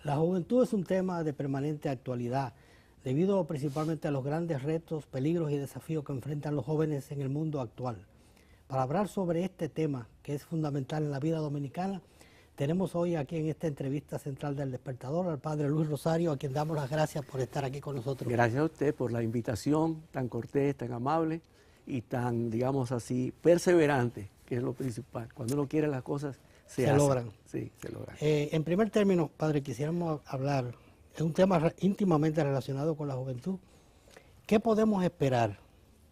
La juventud es un tema de permanente actualidad, debido principalmente a los grandes retos, peligros y desafíos que enfrentan los jóvenes en el mundo actual. Para hablar sobre este tema, que es fundamental en la vida dominicana, tenemos hoy aquí en esta entrevista central del Despertador al padre Luis Rosario, a quien damos las gracias por estar aquí con nosotros. Gracias a usted por la invitación tan cortés, tan amable y tan, digamos así, perseverante, que es lo principal. Cuando uno quiere las cosas, se logran. Sí, se logran. En primer término, padre, quisiéramos hablar, es un tema íntimamente relacionado con la juventud. ¿Qué podemos esperar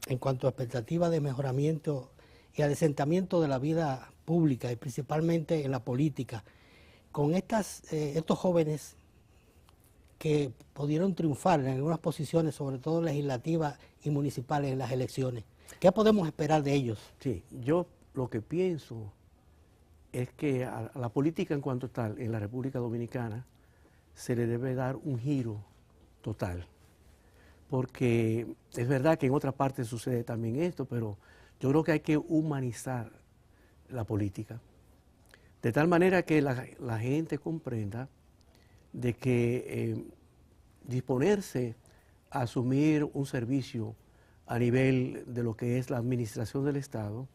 en cuanto a expectativas de mejoramiento y adesentamiento de la vida pública y principalmente en la política, con estos jóvenes que pudieron triunfar en algunas posiciones, sobre todo legislativas y municipales en las elecciones? ¿Qué podemos esperar de ellos? Sí, yo lo que pienso es que a la política en cuanto tal en la República Dominicana se le debe dar un giro total, porque es verdad que en otras partes sucede también esto, pero yo creo que hay que humanizar la política, de tal manera que la gente comprenda de que disponerse a asumir un servicio a nivel de lo que es la administración del Estado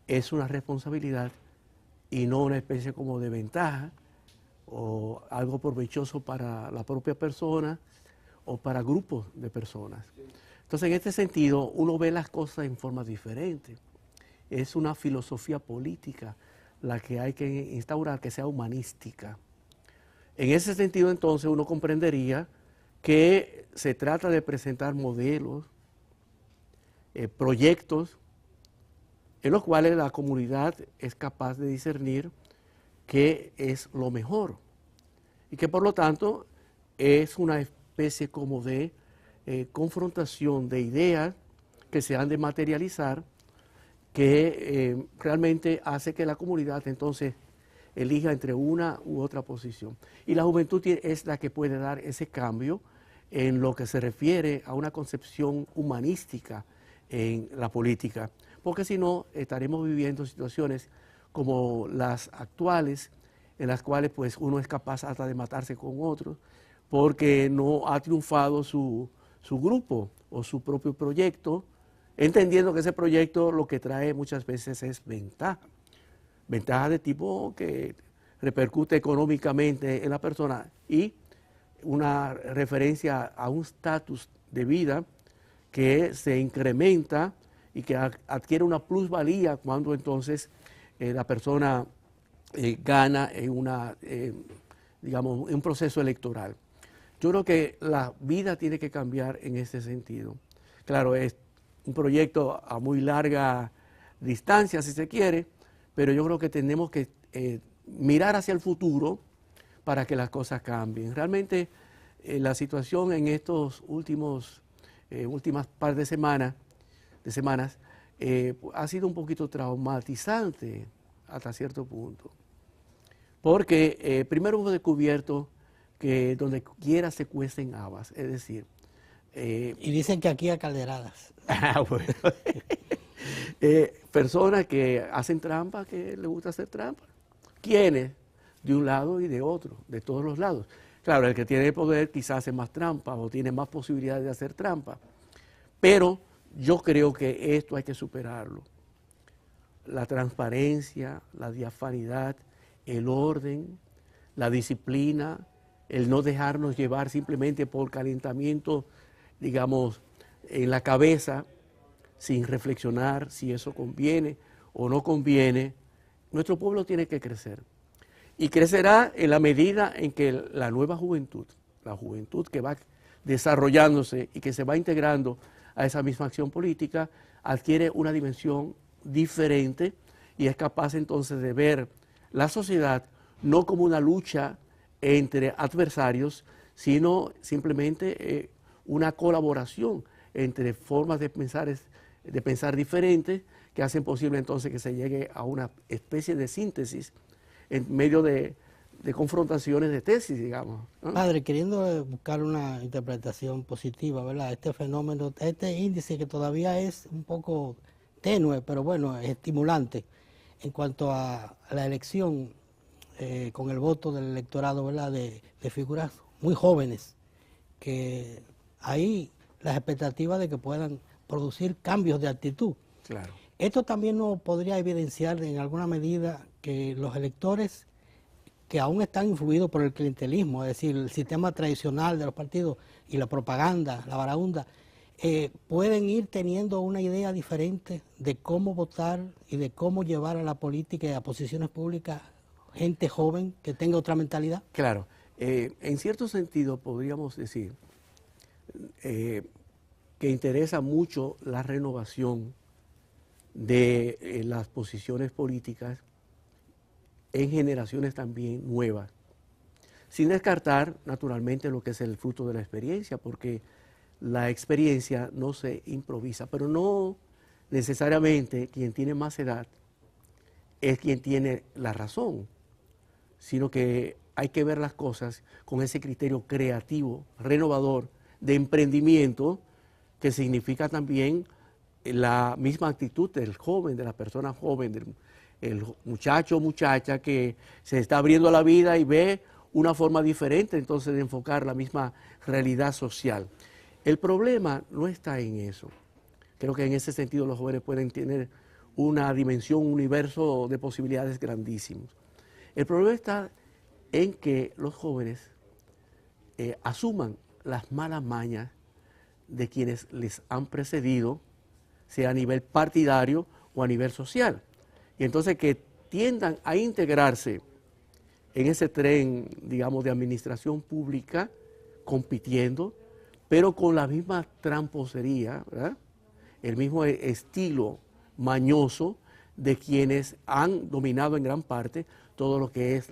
es una responsabilidad y no una especie como de ventaja o algo provechoso para la propia persona o para grupos de personas. Entonces, en este sentido, uno ve las cosas en forma diferente. Es una filosofía política la que hay que instaurar, que sea humanística. En ese sentido, entonces, uno comprendería que se trata de presentar modelos, proyectos, en los cuales la comunidad es capaz de discernir qué es lo mejor y que por lo tanto es una especie como de confrontación de ideas que se han de materializar, que realmente hace que la comunidad entonces elija entre una u otra posición. Y la juventud es la que puede dar ese cambio en lo que se refiere a una concepción humanística en la política, porque si no estaremos viviendo situaciones como las actuales, en las cuales pues uno es capaz hasta de matarse con otros, porque no ha triunfado su grupo o su propio proyecto, entendiendo que ese proyecto lo que trae muchas veces es ventaja de tipo que repercute económicamente en la persona y una referencia a un estatus de vida que se incrementa y que adquiere una plusvalía cuando entonces la persona gana en digamos, en un proceso electoral. Yo creo que la vida tiene que cambiar en ese sentido. Claro, es un proyecto a muy larga distancia, si se quiere, pero yo creo que tenemos que mirar hacia el futuro para que las cosas cambien. Realmente la situación en estos últimas par de semanas ha sido un poquito traumatizante hasta cierto punto. Porque primero hemos descubierto que donde quiera se cuecen habas, es decir... y dicen que aquí hay calderadas. Bueno. Personas que hacen trampa, que les gusta hacer trampa. ¿Quiénes? De un lado y de otro, de todos los lados. Claro, el que tiene poder quizás hace más trampa o tiene más posibilidades de hacer trampa. Pero yo creo que esto hay que superarlo. La transparencia, la diafanidad, el orden, la disciplina, el no dejarnos llevar simplemente por calentamiento, digamos, en la cabeza, sin reflexionar si eso conviene o no conviene. Nuestro pueblo tiene que crecer. Y crecerá en la medida en que la nueva juventud, la juventud que va desarrollándose y que se va integrando a esa misma acción política, adquiere una dimensión diferente y es capaz entonces de ver la sociedad no como una lucha entre adversarios, sino simplemente una colaboración entre formas de pensar diferentes que hacen posible entonces que se llegue a una especie de síntesis en medio de confrontaciones de tesis, digamos, ¿no? Padre, queriendo buscar una interpretación positiva, ¿verdad? Este fenómeno, este índice que todavía es un poco tenue, pero bueno, es estimulante en cuanto a la elección con el voto del electorado, ¿verdad?, de figuras muy jóvenes, que ahí las expectativas de que puedan producir cambios de actitud. Claro. Esto también nos podría evidenciar en alguna medida que los electores que aún están influidos por el clientelismo, es decir, el sistema tradicional de los partidos y la propaganda, la varaunda, pueden ir teniendo una idea diferente de cómo votar y de cómo llevar a la política y a posiciones públicas gente joven que tenga otra mentalidad. Claro, en cierto sentido podríamos decir que interesa mucho la renovación de las posiciones políticas en generaciones también nuevas, sin descartar naturalmente lo que es el fruto de la experiencia, porque la experiencia no se improvisa, pero no necesariamente quien tiene más edad es quien tiene la razón, sino que hay que ver las cosas con ese criterio creativo, renovador, de emprendimiento, que significa también la misma actitud del joven, de la persona joven, el muchacho o muchacha que se está abriendo a la vida y ve una forma diferente entonces de enfocar la misma realidad social. El problema no está en eso. Creo que en ese sentido los jóvenes pueden tener una dimensión, un universo de posibilidades grandísimos. El problema está en que los jóvenes asuman las malas mañas de quienes les han precedido, sea a nivel partidario o a nivel social. Y entonces que tiendan a integrarse en ese tren, digamos, de administración pública, compitiendo, pero con la misma tramposería, ¿verdad?, el mismo estilo mañoso de quienes han dominado en gran parte todo lo que es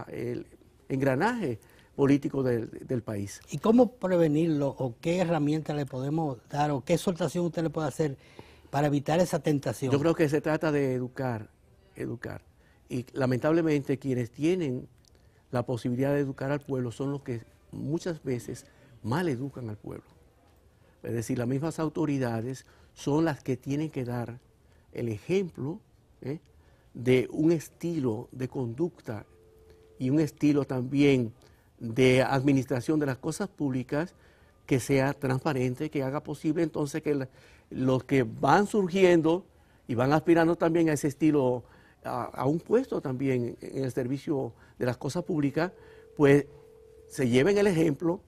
el engranaje político del país. ¿Y cómo prevenirlo o qué herramientas le podemos dar o qué exhortación usted le puede hacer para evitar esa tentación? Yo creo que se trata de educar. Y lamentablemente quienes tienen la posibilidad de educar al pueblo son los que muchas veces mal educan al pueblo. Es decir, las mismas autoridades son las que tienen que dar el ejemplo de un estilo de conducta y un estilo también de administración de las cosas públicas que sea transparente, que haga posible entonces que los que van surgiendo y van aspirando también a ese estilo, a un puesto también en el servicio de las cosas públicas, pues se lleven el ejemplo,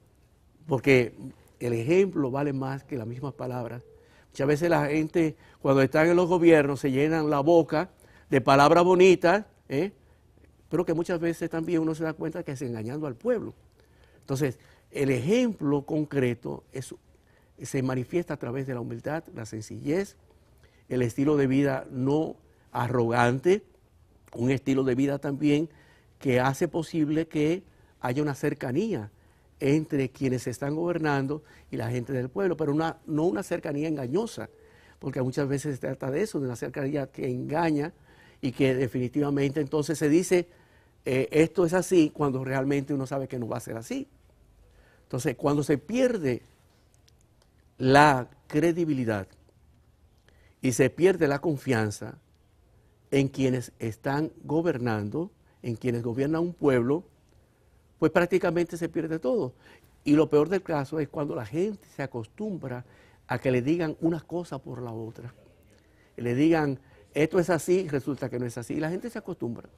porque el ejemplo vale más que las mismas palabras. Muchas veces la gente, cuando están en los gobiernos, se llenan la boca de palabras bonitas, pero que muchas veces también uno se da cuenta que es engañando al pueblo. Entonces, el ejemplo concreto se manifiesta a través de la humildad, la sencillez, el estilo de vida no arrogante, un estilo de vida también que hace posible que haya una cercanía entre quienes están gobernando y la gente del pueblo, pero no una cercanía engañosa, porque muchas veces se trata de eso, de una cercanía que engaña y que definitivamente entonces se dice esto es así cuando realmente uno sabe que no va a ser así. Entonces, cuando se pierde la credibilidad y se pierde la confianza en quienes están gobernando, en quienes gobiernan un pueblo, pues prácticamente se pierde todo. Y lo peor del caso es cuando la gente se acostumbra a que le digan una cosa por la otra. Le digan, esto es así, y resulta que no es así. Y la gente se acostumbra.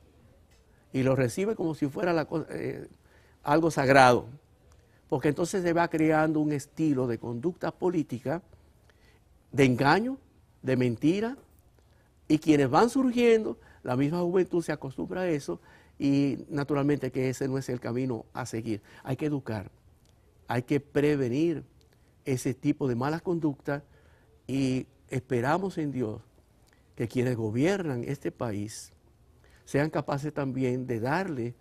Y lo recibe como si fuera algo sagrado. Porque entonces se va creando un estilo de conducta política, de engaño, de mentira, y quienes van surgiendo, la misma juventud se acostumbra a eso, y naturalmente que ese no es el camino a seguir. Hay que educar, hay que prevenir ese tipo de malas conductas, y esperamos en Dios que quienes gobiernan este país sean capaces también de darle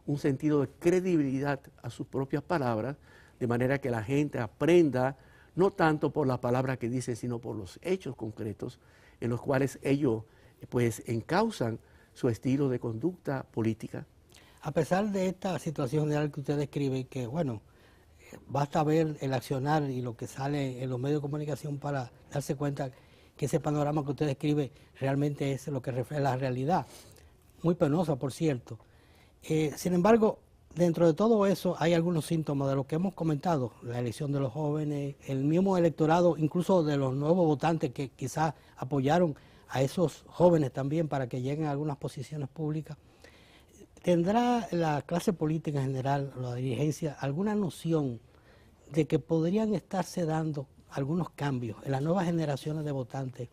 un sentido de credibilidad a sus propias palabras, de manera que la gente aprenda, no tanto por las palabras que dicen, sino por los hechos concretos en los cuales ellos pues encausan su estilo de conducta política. A pesar de esta situación general que usted describe, que bueno, basta ver el accionar y lo que sale en los medios de comunicación para darse cuenta que ese panorama que usted describe realmente es lo que refleja la realidad, muy penosa por cierto. Sin embargo, dentro de todo eso hay algunos síntomas de lo que hemos comentado, la elección de los jóvenes, el mismo electorado, incluso de los nuevos votantes que quizás apoyaron a esos jóvenes también para que lleguen a algunas posiciones públicas. ¿Tendrá la clase política en general, la dirigencia, alguna noción de que podrían estarse dando algunos cambios en las nuevas generaciones de votantes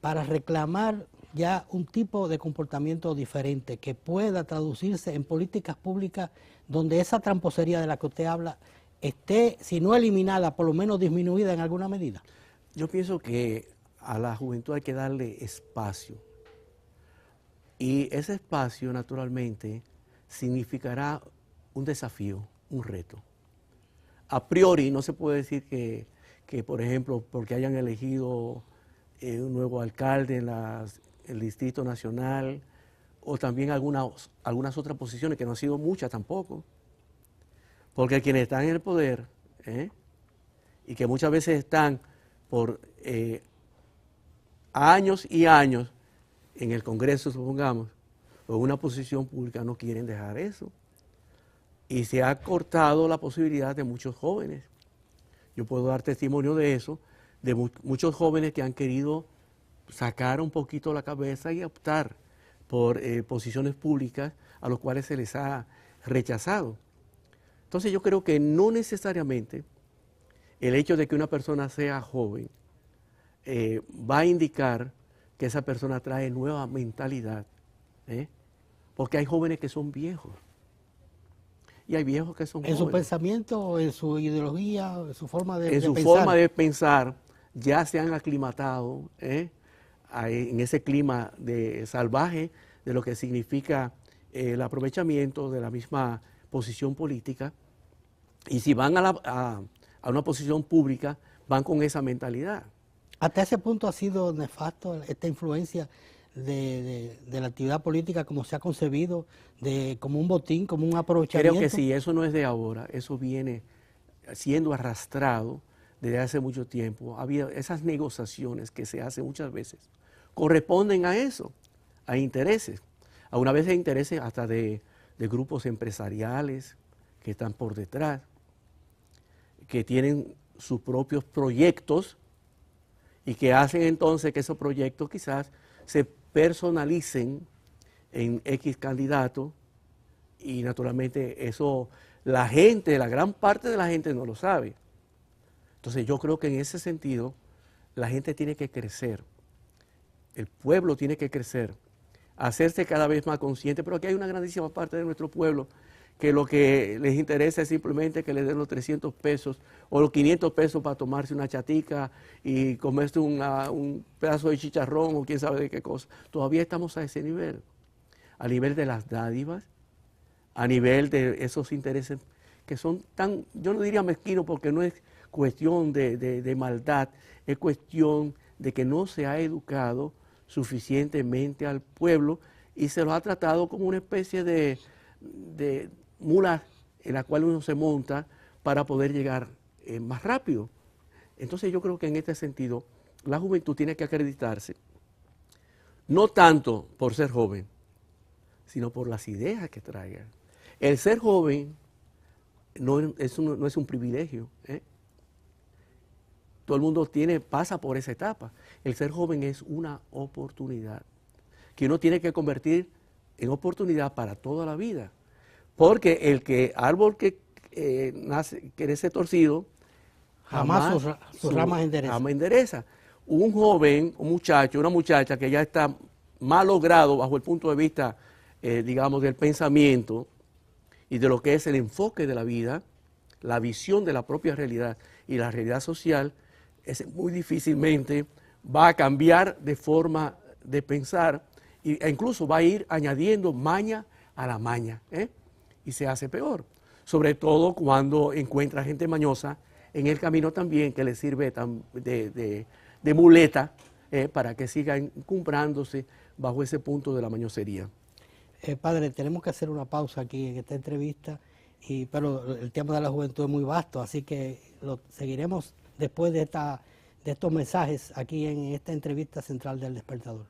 para reclamar ya un tipo de comportamiento diferente que pueda traducirse en políticas públicas donde esa tramposería de la que usted habla esté, si no eliminada, por lo menos disminuida en alguna medida? Yo pienso que a la juventud hay que darle espacio. Y ese espacio, naturalmente, significará un desafío, un reto. A priori no se puede decir que por ejemplo, porque hayan elegido un nuevo alcalde en el Distrito Nacional, o también algunas otras posiciones, que no han sido muchas tampoco, porque quienes están en el poder, y que muchas veces están por años y años en el Congreso, supongamos, o en una posición pública, no quieren dejar eso. Y se ha cortado la posibilidad de muchos jóvenes. Yo puedo dar testimonio de eso, de muchos jóvenes que han querido sacar un poquito la cabeza y optar por posiciones públicas a los cuales se les ha rechazado. Entonces yo creo que no necesariamente el hecho de que una persona sea joven va a indicar que esa persona trae nueva mentalidad, porque hay jóvenes que son viejos y hay viejos que son jóvenes. ¿En su pensamiento, en su ideología, en su forma de pensar? En su forma de pensar ya se han aclimatado en ese clima salvaje de lo que significa el aprovechamiento de la misma posición política, y si van a una posición pública, van con esa mentalidad. ¿Hasta ese punto ha sido nefasto esta influencia de la actividad política como se ha concebido, como un botín, como un aprovechamiento? Creo que sí, eso no es de ahora, eso viene siendo arrastrado desde hace mucho tiempo. Había esas negociaciones que se hacen muchas veces, corresponden a eso, a intereses. Algunas veces intereses hasta de grupos empresariales que están por detrás, que tienen sus propios proyectos y que hacen entonces que esos proyectos quizás se personalicen en X candidato, y naturalmente eso la gran parte de la gente no lo sabe. Entonces yo creo que en ese sentido la gente tiene que crecer, el pueblo tiene que crecer, hacerse cada vez más consciente, pero aquí hay una grandísima parte de nuestro pueblo que lo que les interesa es simplemente que les den los 300 pesos o los 500 pesos para tomarse una chatica y comerse un pedazo de chicharrón o quién sabe de qué cosa. Todavía estamos a ese nivel, a nivel de las dádivas, a nivel de esos intereses que son tan, yo no diría mezquinos, porque no es cuestión de maldad, es cuestión de que no se ha educado suficientemente al pueblo y se lo ha tratado como una especie de mula en la cual uno se monta para poder llegar más rápido. Entonces yo creo que en este sentido la juventud tiene que acreditarse, no tanto por ser joven, sino por las ideas que traigan. El ser joven no es un privilegio, Todo el mundo pasa por esa etapa. El ser joven es una oportunidad que uno tiene que convertir en oportunidad para toda la vida. Porque árbol que crece torcido, jamás sus ramas endereza. Un joven, un muchacho, una muchacha que ya está mal logrado bajo el punto de vista, digamos, del pensamiento y de lo que es el enfoque de la vida, la visión de la propia realidad y la realidad social, muy difícilmente va a cambiar de forma de pensar e incluso va a ir añadiendo maña a la maña, y se hace peor, sobre todo cuando encuentra gente mañosa en el camino también que le sirve de muleta para que sigan comprándose bajo ese punto de la mañosería. Padre, tenemos que hacer una pausa aquí en esta entrevista, pero el tema de la juventud es muy vasto, así que lo seguiremos después de estos mensajes aquí en esta entrevista central del Despertador.